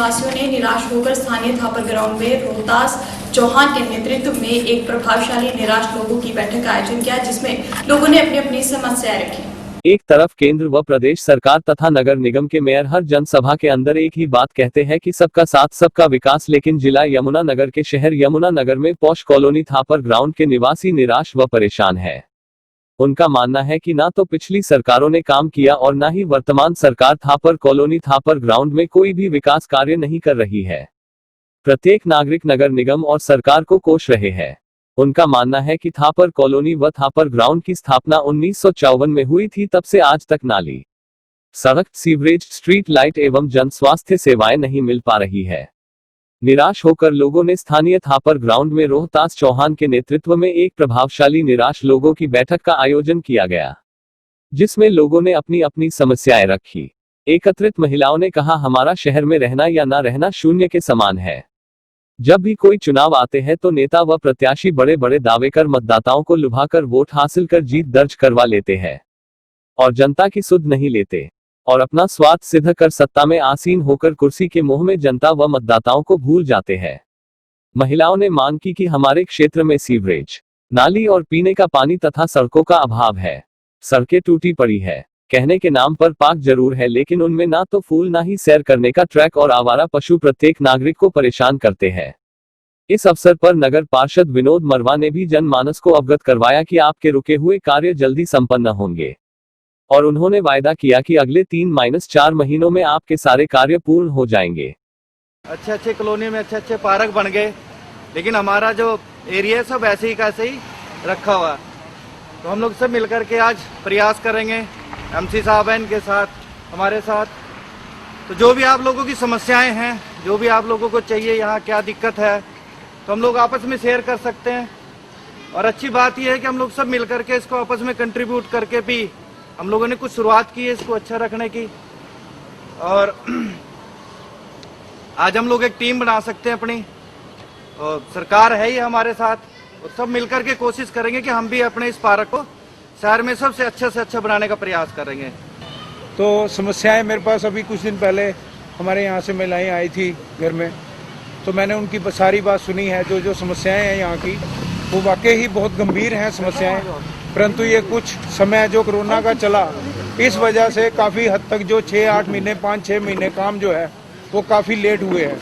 निवासियों ने निराश होकर स्थानीय थापर ग्राउंड में रोहतास चौहान के नेतृत्व में एक प्रभावशाली निराश लोगों की बैठक का आयोजन किया, जिसमें लोगों ने अपनी अपनी समस्याएं रखी। एक तरफ केंद्र व प्रदेश सरकार तथा नगर निगम के मेयर हर जनसभा के अंदर एक ही बात कहते हैं कि सबका साथ सबका विकास, लेकिन जिला यमुनानगर के शहर यमुनानगर में पॉश कॉलोनी थापर ग्राउंड के निवासी निराश व परेशान है। उनका मानना है कि ना तो पिछली सरकारों ने काम किया और ना ही वर्तमान सरकार थापर कॉलोनी थापर ग्राउंड में कोई भी विकास कार्य नहीं कर रही है। प्रत्येक नागरिक नगर निगम और सरकार को कोस रहे हैं। उनका मानना है कि थापर कॉलोनी व थापर ग्राउंड की स्थापना 1954 में हुई थी, तब से आज तक नाली, सड़क, सीवरेज, स्ट्रीट लाइट एवं जन स्वास्थ्य सेवाएं नहीं मिल पा रही है। निराश होकर लोगों ने स्थानीय थापर ग्राउंड में रोहतास चौहान के नेतृत्व में एक प्रभावशाली निराश लोगों की बैठक का आयोजन किया गया, जिसमें लोगों ने अपनी अपनी समस्याएं रखी। एकत्रित महिलाओं ने कहा, हमारा शहर में रहना या ना रहना शून्य के समान है। जब भी कोई चुनाव आते हैं तो नेता व प्रत्याशी बड़े बड़े दावे कर मतदाताओं को लुभाकर वोट हासिल कर जीत दर्ज करवा लेते हैं और जनता की सुध नहीं लेते और अपना स्वार्थ सिद्ध कर सत्ता में आसीन होकर कुर्सी के मोह में जनता व मतदाताओं को भूल जाते हैं। महिलाओं ने मांग की कि हमारे क्षेत्र में सीवरेज, नाली और पीने का पानी तथा सड़कों का अभाव है। सड़कें टूटी पड़ी है, कहने के नाम पर पार्क जरूर है, लेकिन उनमें ना तो फूल ना ही सैर करने का ट्रैक और आवारा पशु प्रत्येक नागरिक को परेशान करते हैं। इस अवसर पर नगर पार्षद विनोद मरवा ने भी जनमानस को अवगत करवाया कि आपके रुके हुए कार्य जल्दी संपन्न होंगे और उन्होंने वायदा किया कि अगले 3-4 महीनों में आपके सारे कार्य पूर्ण हो जाएंगे। अच्छे कॉलोनी में अच्छे पार्क बन गए, लेकिन हमारा जो एरिया है सब ऐसे ही कैसे ही रखा हुआ। तो हम लोग सब मिलकर के आज प्रयास करेंगे, एमसी साहब हैं इनके साथ, हमारे साथ। तो जो भी आप लोगों की समस्याएं हैं, जो भी आप लोगों को चाहिए, यहाँ क्या दिक्कत है, तो हम लोग आपस में शेयर कर सकते हैं। और अच्छी बात यह है कि हम लोग सब मिलकर के इसको आपस में कंट्रीब्यूट करके भी हम लोगों ने कुछ शुरुआत की है इसको अच्छा रखने की। और आज हम लोग एक टीम बना सकते हैं अपनी, और सरकार है ही हमारे साथ, और सब मिलकर के कोशिश करेंगे कि हम भी अपने इस पार्क को शहर में सबसे अच्छा बनाने का प्रयास करेंगे। तो समस्याएं मेरे पास अभी कुछ दिन पहले हमारे यहाँ से महिलाएं आई थी घर में, तो मैंने उनकी सारी बात सुनी है। जो समस्याएं हैं यहाँ की वो वाकई ही बहुत गंभीर हैं समस्याएं, परंतु ये कुछ समय जो कोरोना का चला, इस वजह से काफ़ी हद तक जो 6-8 महीने 5-6 महीने काम जो है वो काफ़ी लेट हुए हैं,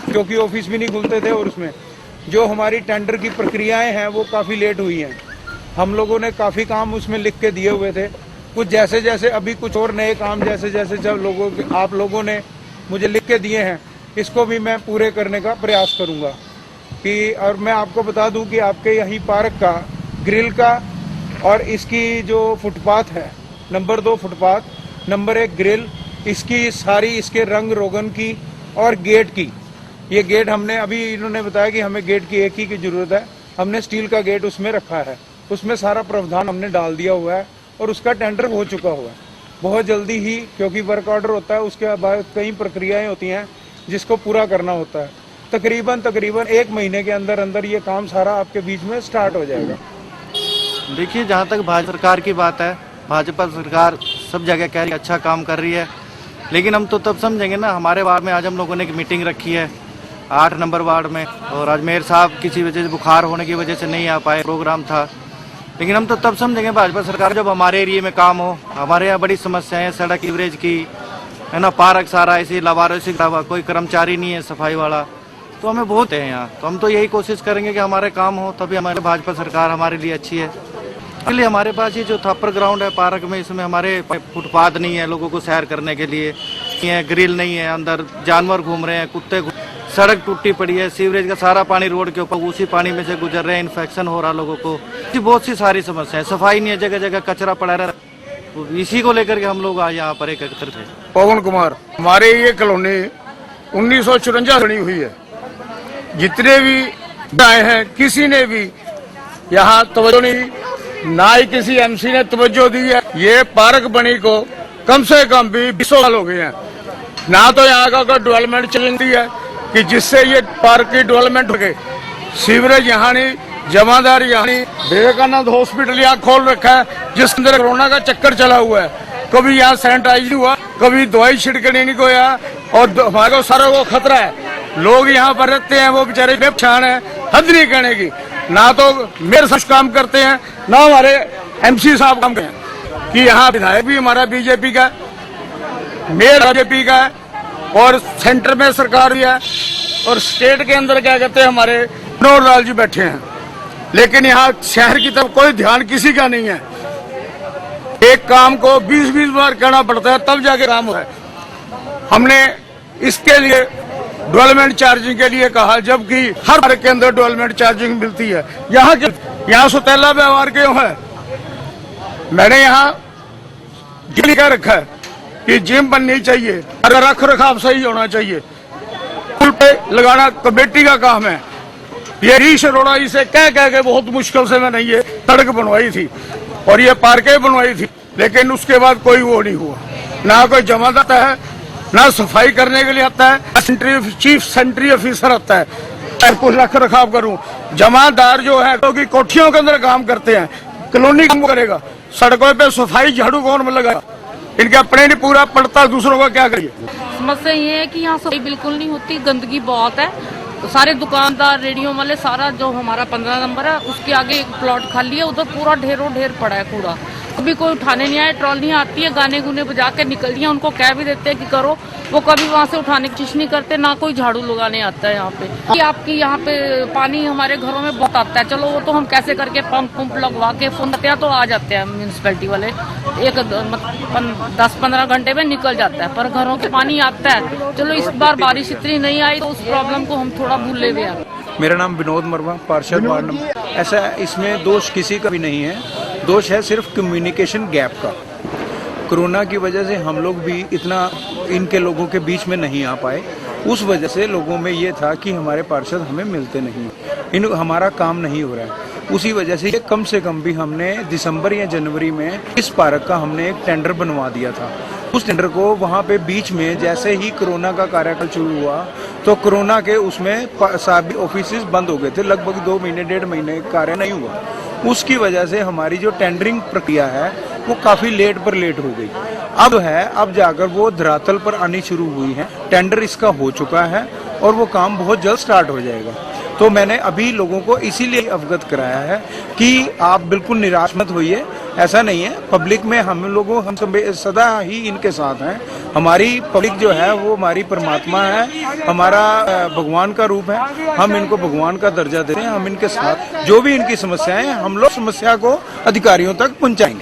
क्योंकि ऑफिस भी नहीं खुलते थे और उसमें जो हमारी टेंडर की प्रक्रियाएं हैं वो काफ़ी लेट हुई हैं। हम लोगों ने काफ़ी काम उसमें लिख के दिए हुए थे, कुछ जैसे अभी कुछ और नए काम जैसे जब आप लोगों ने मुझे लिख के दिए हैं, इसको भी मैं पूरे करने का प्रयास करूंगा। कि और मैं आपको बता दूं कि आपके यही पार्क का ग्रिल का और इसकी जो फुटपाथ है, नंबर 2 फुटपाथ, नंबर 1 ग्रिल, इसकी सारी इसके रंग रोगन की और गेट की, ये गेट हमने अभी इन्होंने बताया कि हमें गेट की एक ही की जरूरत है, हमने स्टील का गेट उसमें रखा है, उसमें सारा प्रावधान हमने डाल दिया हुआ है और उसका टेंडर हो चुका हुआ है। बहुत जल्दी ही, क्योंकि वर्क ऑर्डर होता है, उसके बाद कई प्रक्रियाएं होती हैं जिसको पूरा करना होता है। तकरीबन 1 महीने के अंदर ये काम सारा आपके बीच में स्टार्ट हो जाएगा। देखिए, जहाँ तक भाजपा सरकार की बात है, भाजपा सरकार सब जगह कह रही है अच्छा काम कर रही है, लेकिन हम तो तब समझेंगे ना। हमारे वार्ड में आज हम लोगों ने एक मीटिंग रखी है 8 नंबर वार्ड में, और आज मेयर साहब किसी वजह से बुखार होने की वजह से नहीं आ पाए, प्रोग्राम था, लेकिन हम तो तब समझेंगे भाजपा सरकार जब हमारे एरिया में काम हो। हमारे यहाँ बड़ी समस्याएं हैं, सड़क सीवरेज की है ना, पार्क सारा ऐसे लावारिसी का, कोई कर्मचारी नहीं है सफाई वाला, तो हमें बहुत है यहाँ। तो हम तो यही कोशिश करेंगे कि हमारे काम हो, तभी हमारे भाजपा सरकार हमारे लिए अच्छी है। इसलिए हमारे पास ये जो थापर ग्राउंड है पार्क में, इसमें हमारे फुटपाथ नहीं है लोगों को सैर करने के लिए, ग्रिल नहीं है, अंदर जानवर घूम रहे हैं, कुत्ते, सड़क टूटी पड़ी है, सीवरेज का सारा पानी रोड के ऊपर, उसी पानी में से गुजर रहे हैं, इन्फेक्शन हो रहा लोगों को, बहुत सी सारी समस्याएं, सफाई नहीं है, जगह जगह कचरा पड़ा रहा, तो इसी को लेकर के हम लोग आज यहाँ पर एकत्रित हैं। पवन कुमार, हमारे ये कॉलोनी 1954 बनी हुई है, जितने भी आए हैं किसी ने भी यहाँ तवज्जो नहीं, ना ही किसी एमसी ने तवज्जो दी है। ये पार्क बनी को कम से कम भी 20 साल हो गए हैं, ना तो यहाँ का कोई डेवलपमेंट चल रही है कि जिससे ये पार्क की डेवलपमेंट हो गई। सीवरेज यहाँ नहीं, जमादार यहाँ नहीं, विवेकानंद हॉस्पिटल यहाँ खोल रखा है जिसके अंदर कोरोना का चक्कर चला हुआ है। कभी यहाँ सैनिटाइज नहीं हुआ, कभी दवाई छिड़कने नहीं गया, और हमारे को सारा को खतरा है। लोग यहाँ पर रहते हैं, वो बेचारे बेपछान है, हद नहीं कहने की। ना तो मेयर साहब काम करते हैं, ना हमारे MC साहब काम करते हैं। कि यहाँ विधायक भी हमारा बीजेपी का, मेयर बीजेपी का है, और सेंटर में सरकार भी है, और स्टेट के अंदर क्या कहते हैं हमारे मनोहर लाल जी बैठे हैं। लेकिन यहाँ शहर की तरफ कोई ध्यान किसी का नहीं है। एक काम को 20-20 बार कहना पड़ता है, तब जाके काम हो रहा है। हमने इसके लिए डेवलपमेंट चार्जिंग के लिए कहा, जबकि हर पार्क के अंदर डेवलपमेंट चार्जिंग मिलती है। यहाँ सुतेला व्यवहार क्यों है? मैंने यहाँ लिखा रखा है कि जिम बननी चाहिए, अगर रख रखाव सही होना चाहिए। पुल पे लगाना कमेटी का काम है। ये रीश अरोड़ा इसे कह के बहुत मुश्किल से मैंने ये सड़क बनवाई थी और ये पार्कें बनवाई थी, लेकिन उसके बाद कोई वो नहीं हुआ। ना कोई जमात आता है, ना सफाई करने के लिए आता है, चीफ सेंट्री ऑफिसर आता है कुछ रख रखाव करूं। जमादार जो है क्योंकि कोठियों के अंदर काम करते हैं, कॉलोनी काम करेगा, सड़कों पे सफाई झाड़ू कौन में लगाएगा? इनके अपने नहीं पूरा पड़ता, दूसरों का क्या करिए। समस्या ये है कि यहाँ सफाई बिल्कुल नहीं होती, गंदगी बहुत है। तो सारे दुकानदार, रेडियो वाले, सारा जो हमारा 15 नंबर है उसके आगे एक प्लॉट खाली है, उधर पूरा ढेरों ढेर पड़ा है कूड़ा। कभी कोई उठाने नहीं आया, ट्रॉली आती है, गाने गुने बजा के निकल दिया। उनको कह भी देते हैं कि करो, वो कभी वहाँ से उठाने की कोशिश नहीं करते, ना कोई झाड़ू लगाने आता है यहाँ पे। कि आपकी यहाँ पे पानी हमारे घरों में बहुत आता है, चलो वो तो हम कैसे करके पंप लगवा के फोन करते हैं तो आ जाते हैं म्यूनसिपैलिटी वाले, एक 10-15 घंटे में निकल जाता है, पर घरों के पानी आता है। चलो इस बार बारिश इतनी नहीं आई तो उस प्रॉब्लम को हम थोड़ा भूले हुए हैं। मेरा नाम विनोद वर्मा, पार्षद वार्ड नंबर। ऐसा इसमें दोष किसी का भी नहीं है, दोष है सिर्फ कम्युनिकेशन गैप का। कोरोना की वजह से हम लोग भी इतना इनके लोगों के बीच में नहीं आ पाए, उस वजह से लोगों में ये था कि हमारे पार्षद हमें मिलते नहीं, हमारा काम नहीं हो रहा है। उसी वजह से कम से कम भी हमने दिसंबर या जनवरी में इस पार्क का हमने एक टेंडर बनवा दिया था। उस टेंडर को वहाँ पे बीच में जैसे ही कोरोना का कार्यकाल शुरू हुआ तो कोरोना के उसमें सभी ऑफिसेज बंद हो गए थे, लगभग 2 महीने 1.5 महीने कार्य नहीं हुआ। उसकी वजह से हमारी जो टेंडरिंग प्रक्रिया है वो काफी लेट हो गई। अब जाकर वो धरातल पर आनी शुरू हुई है, टेंडर इसका हो चुका है और वो काम बहुत जल्द स्टार्ट हो जाएगा। तो मैंने अभी लोगों को इसीलिए अवगत कराया है कि आप बिल्कुल निराश मत होइए, ऐसा नहीं है। पब्लिक में हम सदा ही इनके साथ हैं। हमारी पब्लिक जो है वो हमारी परमात्मा है, हमारा भगवान का रूप है। हम इनको भगवान का दर्जा देते हैं, हम इनके साथ जो भी इनकी समस्याएं, हम लोग समस्या को अधिकारियों तक पहुंचाएंगे।